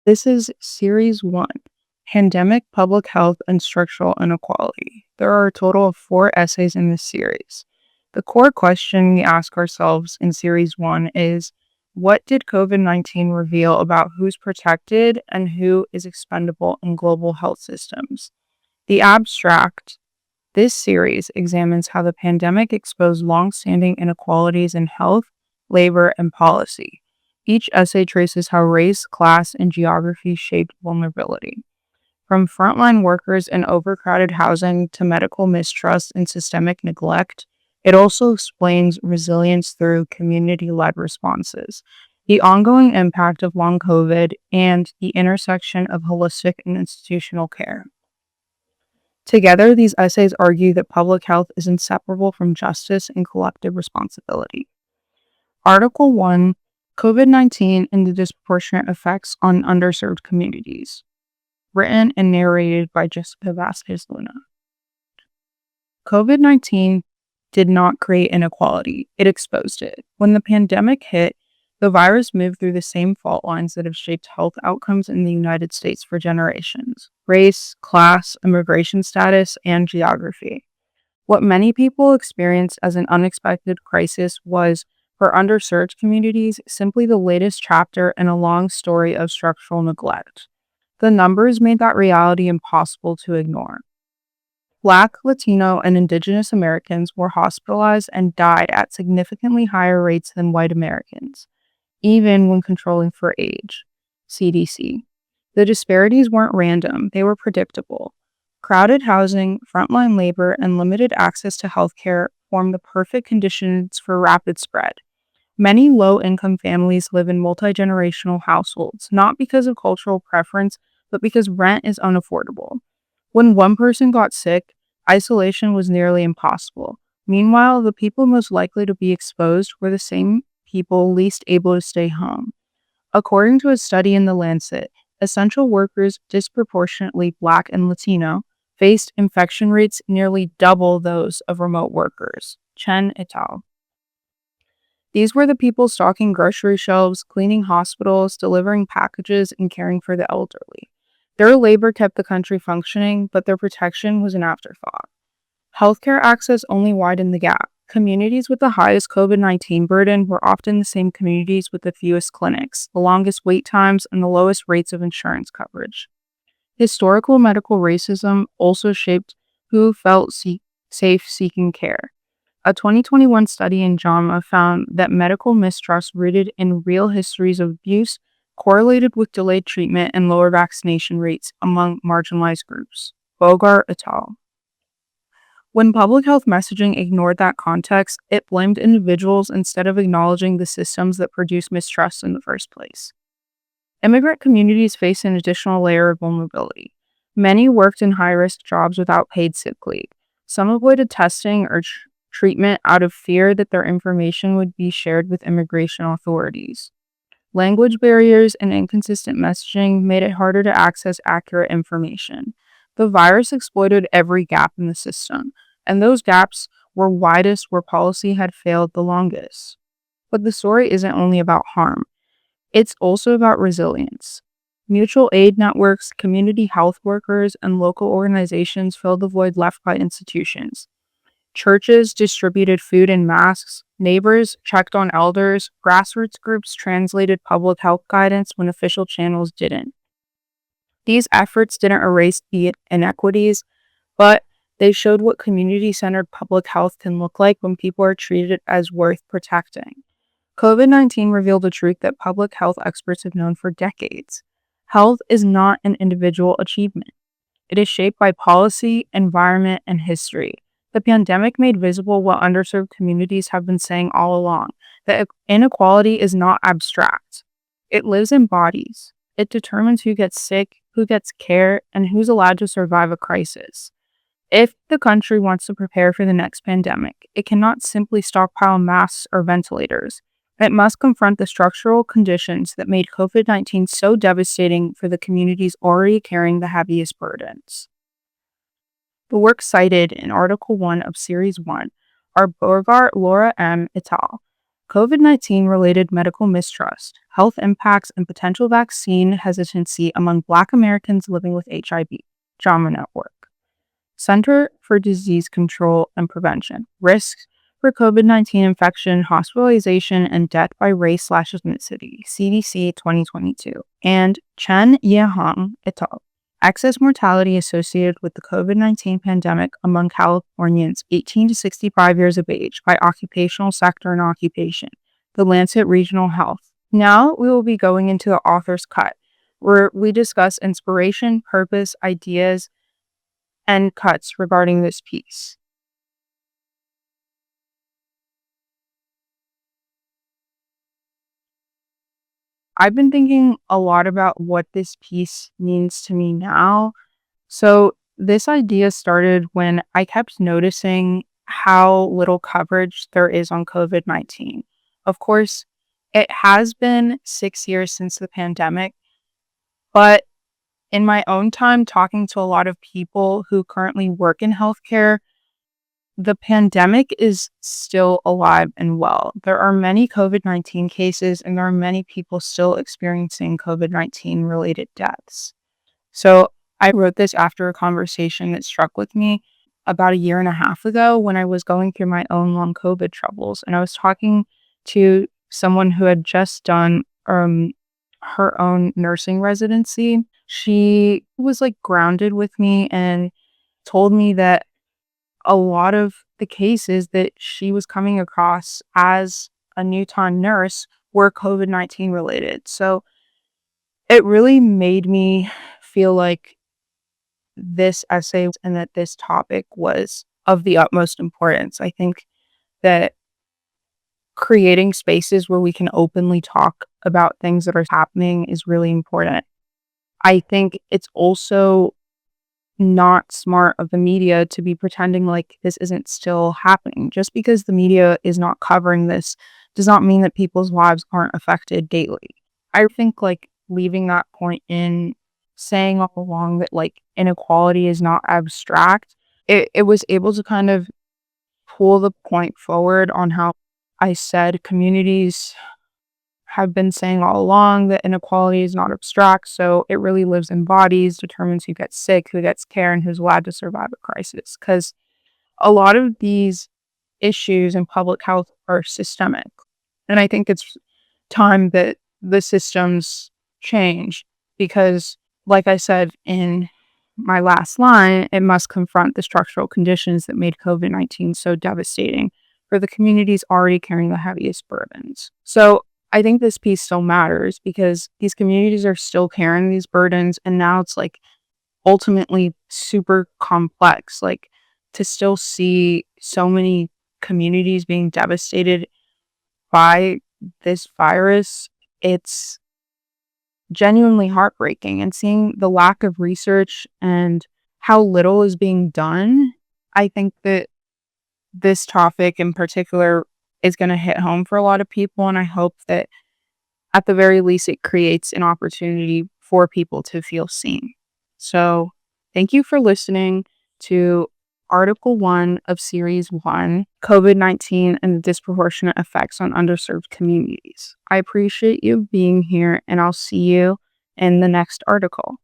This is Series 1, Pandemic, Public Health, and Structural Inequality. There are a total of 4 essays in this series. The core question we ask ourselves in Series 1 is, what did COVID-19 reveal about who's protected and who is expendable in global health systems? The abstract. This series examines how the pandemic exposed long-standing inequalities in health, labor, and policy. Each essay traces how race, class, and geography shaped vulnerability. From frontline workers in overcrowded housing to medical mistrust and systemic neglect, it also explains resilience through community-led responses, the ongoing impact of long COVID, and the intersection of holistic and institutional care. Together, these essays argue that public health is inseparable from justice and collective responsibility. Article 1, COVID-19 and the Disproportionate Effects on Underserved Communities. Written and narrated by Jessica Vasquez-Luna. COVID-19 did not create inequality, it exposed it. When the pandemic hit, the virus moved through the same fault lines that have shaped health outcomes in the United States for generations: race, class, immigration status, and geography. What many people experienced as an unexpected crisis was, for underserved communities, simply the latest chapter in a long story of structural neglect. The numbers made that reality impossible to ignore. Black, Latino, and Indigenous Americans were hospitalized and died at significantly higher rates than white Americans, even when controlling for age. CDC. The disparities weren't random, they were predictable. Crowded housing, frontline labor, and limited access to healthcare formed the perfect conditions for rapid spread. Many low-income families live in multi-generational households, not because of cultural preference, but because rent is unaffordable. When one person got sick, isolation was nearly impossible. Meanwhile, the people most likely to be exposed were the same people least able to stay home. According to a study in The Lancet, essential workers, disproportionately Black and Latino, faced infection rates nearly double those of remote workers. Chen et al. These were the people stocking grocery shelves, cleaning hospitals, delivering packages, and caring for the elderly. Their labor kept the country functioning, but their protection was an afterthought. Healthcare access only widened the gap. Communities with the highest COVID-19 burden were often the same communities with the fewest clinics, the longest wait times, and the lowest rates of insurance coverage. Historical medical racism also shaped who felt safe seeking care. A 2021 study in JAMA found that medical mistrust rooted in real histories of abuse correlated with delayed treatment and lower vaccination rates among marginalized groups. Bogart et al. When public health messaging ignored that context, it blamed individuals instead of acknowledging the systems that produced mistrust in the first place. Immigrant communities face an additional layer of vulnerability. Many worked in high-risk jobs without paid sick leave. Some avoided testing or treatment out of fear that their information would be shared with immigration authorities. Language barriers and inconsistent messaging made it harder to access accurate information. The virus exploited every gap in the system, and those gaps were widest where policy had failed the longest. But the story isn't only about harm. It's also about resilience. Mutual aid networks, community health workers, and local organizations filled the void left by institutions. Churches distributed food and masks, neighbors checked on elders, grassroots groups translated public health guidance when official channels didn't. These efforts didn't erase the inequities, but they showed what community-centered public health can look like when people are treated as worth protecting. COVID-19 revealed a truth that public health experts have known for decades. Health is not an individual achievement. It is shaped by policy, environment, and history. The pandemic made visible what underserved communities have been saying all along, that inequality is not abstract. It lives in bodies. It determines who gets sick, who gets care, and who's allowed to survive a crisis. If the country wants to prepare for the next pandemic, it cannot simply stockpile masks or ventilators. It must confront the structural conditions that made COVID-19 so devastating for the communities already carrying the heaviest burdens. The works cited in Article 1 of Series 1 are Bogart, Laura M. et al., COVID-19 related medical mistrust, health impacts, and potential vaccine hesitancy among Black Americans living with HIV. JAMA Network. Center for Disease Control and Prevention. Risks for COVID-19 infection, hospitalization, and death by race/ethnicity. CDC 2022. And Chen Yehang et al. Excess mortality associated with the COVID-19 pandemic among Californians 18 to 65 years of age by occupational sector and occupation. The Lancet Regional Health. Now we will be going into the author's cut, where we discuss inspiration, purpose, ideas, and cuts regarding this piece. I've been thinking a lot about what this piece means to me now. So this idea started when I kept noticing how little coverage there is on COVID-19. Of course, it has been 6 years since the pandemic, but in my own time talking to a lot of people who currently work in healthcare, the pandemic is still alive and well. There are many COVID-19 cases, and there are many people still experiencing COVID-19 related deaths. So I wrote this after a conversation that struck with me about a year and a half ago when I was going through my own long COVID troubles. And I was talking to someone who had just done her own nursing residency. She was like grounded with me and told me that a lot of the cases that she was coming across as a Newton nurse were COVID-19 related. So it really made me feel like this essay and that this topic was of the utmost importance. I think that creating spaces where we can openly talk about things that are happening is really important. I think it's also not smart of the media to be pretending like this isn't still happening. Just because the media is not covering this does not mean that people's lives aren't affected daily. I think like leaving that point in, saying all along that like inequality is not abstract, it was able to kind of pull the point forward on how I said communities have been saying all along that inequality is not abstract, so it really lives in bodies, determines who gets sick, who gets care, and who's allowed to survive a crisis. Because a lot of these issues in public health are systemic. And I think it's time that the systems change because, like I said in my last line, it must confront the structural conditions that made COVID-19 so devastating for the communities already carrying the heaviest burdens. So I think this piece still matters because these communities are still carrying these burdens, and now it's like ultimately super complex. Like to still see so many communities being devastated by this virus, it's genuinely heartbreaking. And seeing the lack of research and how little is being done, I think that this topic in particular is going to hit home for a lot of people. And I hope that at the very least, it creates an opportunity for people to feel seen. So thank you for listening to Article 1 of Series 1, COVID-19 and the Disproportionate Effects on Underserved Communities. I appreciate you being here, and I'll see you in the next article.